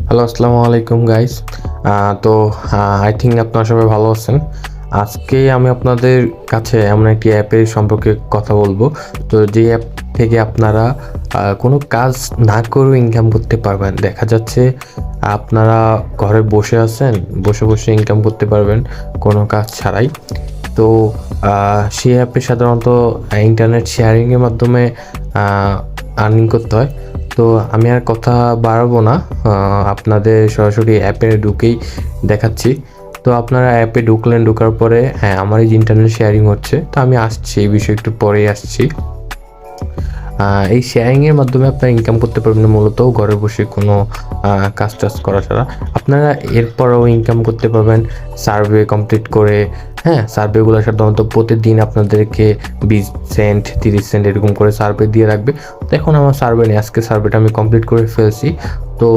Hello, আসসালামু আলাইকুম guys. তো আই থিঙ্ক আপনারা সবাই ভালো আছেন। আজকে আমি আপনাদের কাছে এমন একটি অ্যাপের সম্পর্কে কথা বলবো। তো যে অ্যাপ থেকে আপনারা কোনো কাজ না করেও ইনকাম করতে পারবেন। দেখা যাচ্ছে আপনারা ঘরে বসে আছেন, বসে বসে ইনকাম করতে পারবেন কোনো কাজ ছাড়াই। তো সেই অ্যাপে সাধারণত ইন্টারনেট শেয়ারিংয়ের মাধ্যমে আর্নিং করতে হয়। তো আমি আর কথা বাড়াবো না, আপনাদের সরাসরি অ্যাপে ঢুকেই দেখাচ্ছি। তো আপনারা অ্যাপে ঢোকার পরে আমার এই যে ইন্টারনেট শেয়ারিং হচ্ছে, তো আমি আসছি, এই বিষয়ে একটু পরেই আসছি। এই শেয়ারিংয়ের মাধ্যমে আপনারা ইনকাম করতে পারবেন মূলত ঘরে বসে কোনো কাজ টাজ করা ছাড়া। আপনারা এরপরেও ইনকাম করতে পারবেন সার্ভে কমপ্লিট করে। সার্ভেগুলো সাধারণত প্রতিদিন আপনাদেরকে 20 সেন্ট 30 সেন্ট এরকম করে সার্ভে দিয়ে রাখবে। তো এখন আমার সার্ভে নেই, আজকে সার্ভেটা আমি কমপ্লিট করে ফেলছি। তো